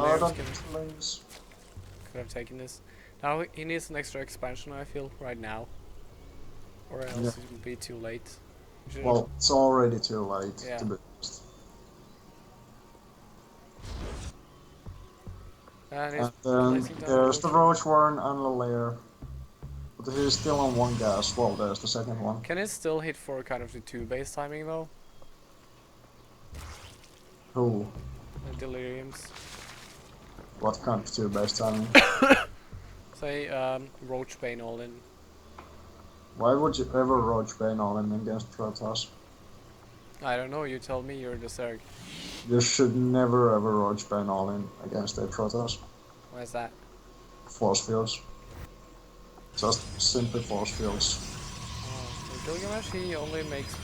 layers That could have taken this. Now he needs an extra expansion, I feel, right now, or else Yeah. it will be too late. Should- Well, it's already too late Yeah. to be honest. and he's And then placing down there's the Roach. Roach Warren and the Lair. But he's still on 1 gas. Well, there's the second one. Can it still hit for kind of the 2 base timing though? Who? The Deliriums. What kind of 2 base timing? Say Roach Bane all in. Why would you ever Roach Bane all in against Protoss? I don't know, you tell me, you're the Zerg. You should never ever Roach Bane all in against a Protoss. Why is that? Force fields. Just simply force fields. Oh, Gilgamesh, he only makes...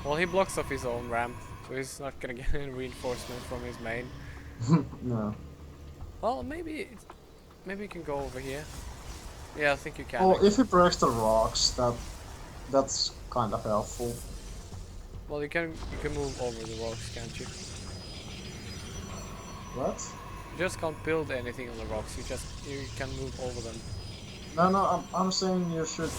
Well, he blocks off his own ramp, so he's not gonna get any reinforcement from his main. No. Well, maybe maybe you can go over here. Yeah, I think you can. Oh, actually. if he breaks the rocks, that's kind of helpful. Well, you can move over the rocks, can't you? What? You just can't build anything on the rocks. You can move over them. No, I'm saying he should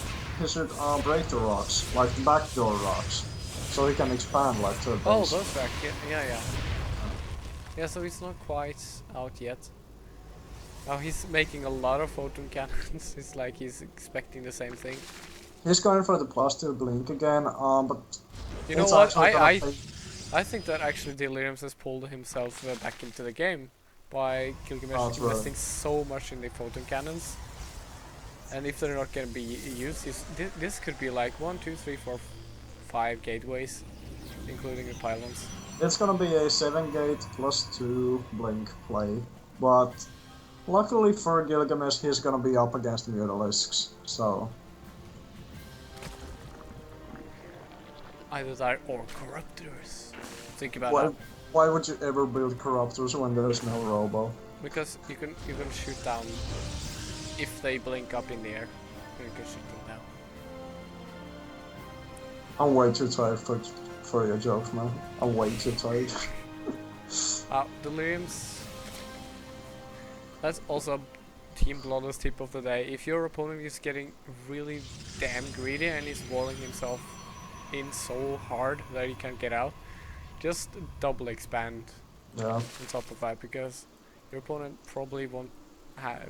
break the rocks, like the backdoor rocks, so he can expand like to a Oh, base. those back. Yeah. Yeah, so he's not quite out yet. Now he's making a lot of photon cannons. It's like he's expecting the same thing. He's going for the +2 blink again, but You know it's what? actually gonna pay. I think that actually Deliriums has pulled himself back into the game by Gilgamesh Oh, true. investing so much in the photon cannons. And if they're not gonna be used, this could be like 1, 2, 3, 4, 5 gateways, including the pylons. It's gonna be a 7-gate +2 blink play, but luckily for Gilgamesh, he's gonna be up against Mutalisks, so Either that or Corruptors. Think about why, that. why would you ever build Corruptors when there's no Robo? Because you can shoot down if they blink up in the air. You can shoot them down. I'm way too tired for your jokes, man. I'm way too tired. Deliriums. That's also Team Bloodless tip of the day. If your opponent is getting really damn greedy and is walling himself in so hard that he can't get out, just double expand Yeah. on top of that, because your opponent probably won't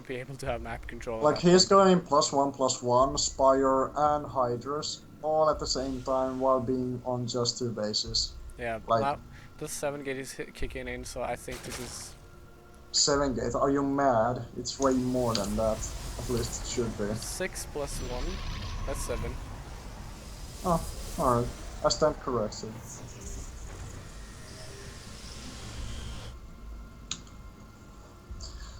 be able to have map control. Like he's going +1/+1, Spire and Hydras, all at the same time while being on just 2 bases. Yeah, like- now the 7 gate is kicking in, so I think this is 7-gate, are you mad? It's way more than that. At least it should be. 6 plus 1. That's 7. Oh, alright. I stand corrected.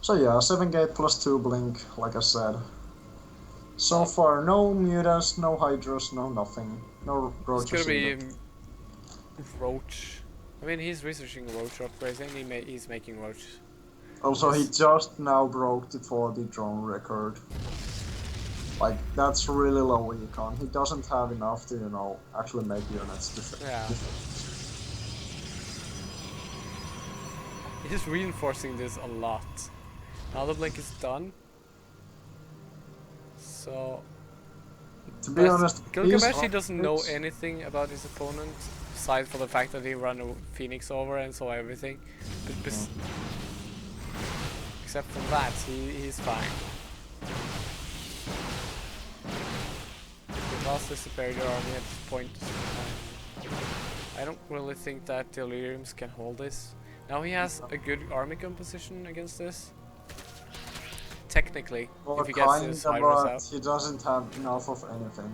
So yeah, 7-gate +2 blink, like I said. So far, no mutants, no hydras, no nothing. No It's roaches. gonna be either. Roach. I mean, he's researching Roach upgrades and he's making Roach. Also, he just now broke the 4D drone record. Like, that's really low econ. He doesn't have enough to, you know, actually make units to Yeah. He's reinforcing this a lot. Now the blink is done. So To be but honest, Gilgamesh, he he's doesn't know it's- anything about his opponent, aside for the fact that he ran a Phoenix over and saw everything. But except from that, he's fine. He lost the superior army at this point. I don't really think that Deliriums can hold this. Now he has a good army composition against this. Technically, Well, if he gets his kinda, Hydras but out. he doesn't have enough of anything.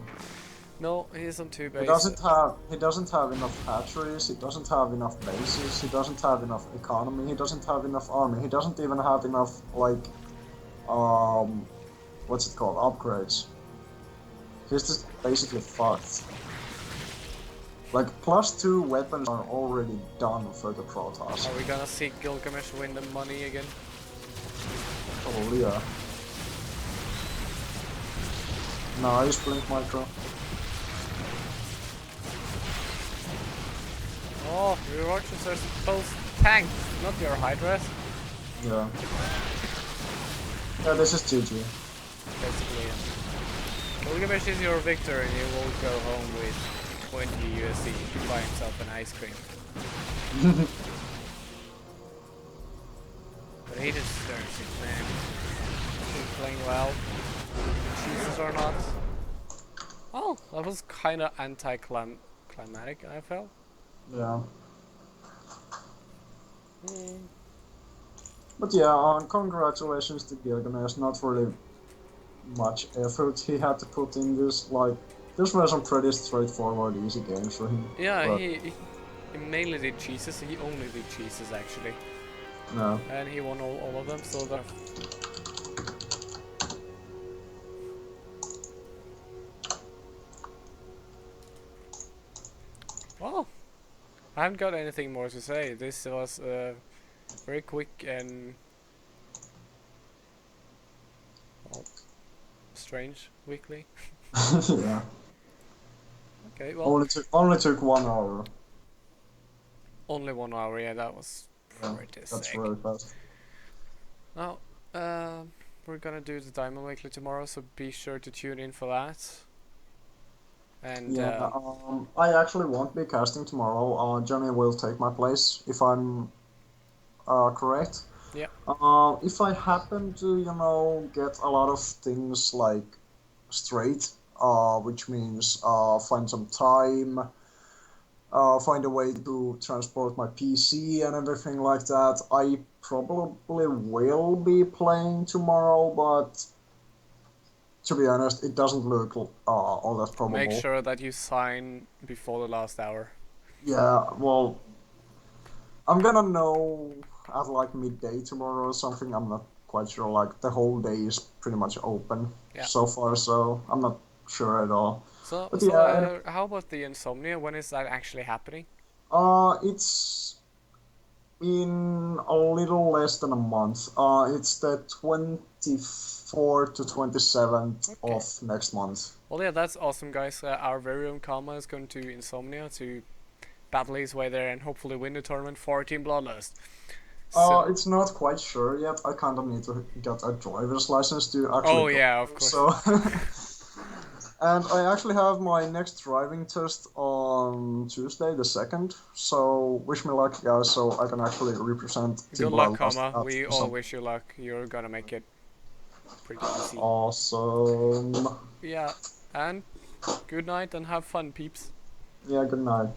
No, he's on 2 He base. doesn't have enough hatcheries, he doesn't have enough bases, he doesn't have enough economy, he doesn't have enough army, he doesn't even have enough, like, what's it called, upgrades. He's just basically fucked. Like, +2 weapons are already done for the Protoss. Are we gonna see Gilgamesh win the money again? Probably, yeah. Nice blink micro. Oh, your Roaches are supposed to tank, not your Hydras. Yeah. Yeah, this is GG. Basically, yeah. Gilgamesh is your victor and you will go home with 20 USD to buy himself an ice cream. But he deserves it, man. He's playing well. Jesus or not. Oh, that was kinda anti-climatic, I felt. Yeah. Hmm. But yeah, congratulations to Gilgamesh. Not really much effort he had to put in this. Like, this were some pretty straightforward, easy games for him. Yeah, but, he mainly did cheeses. He only did cheeses actually, No. and he won all of them. So that. Well, I haven't got anything more to say. This was very quick and Strange weekly. Yeah. Okay, well, Only took 1 hour. only 1 hour. Yeah, that was Yeah, pretty that's sick. very fast. Now, we're gonna do the Diamond Weekly tomorrow, so be sure to tune in for that. And Yeah, I actually won't be casting tomorrow. Johnny will take my place if I'm correct. yeah, If I happen to, get a lot of things like straight, which means find some time, find a way to transport my PC and everything like that, I probably will be playing tomorrow, but to be honest, it doesn't look all that make probable. sure that you sign before the last hour. Yeah, well, I'm gonna know at like midday tomorrow or something. I'm not quite sure. Like the whole day is pretty much open Yeah. so far, so I'm not sure at all. So, But so yeah, how about the Insomnia? When is that actually happening? it's in a little less than a month. It's the 24th to 27th Okay. of next month. Well, yeah, that's awesome, guys. Our very own Kama is going to Insomnia to battle his way there and hopefully win the tournament for Team Bloodlust. So, It's not quite sure yet. I kind of need to get a driver's license to oh actually go yeah, of there, course. so. And I actually have my next driving test on Tuesday, the 2nd. So wish me luck, guys, so I can actually represent Team Good luck, Bloodlust Kama. at We all some wish you luck. You're gonna make it pretty easy. awesome. Yeah, and good night and have fun, peeps. Yeah, good night.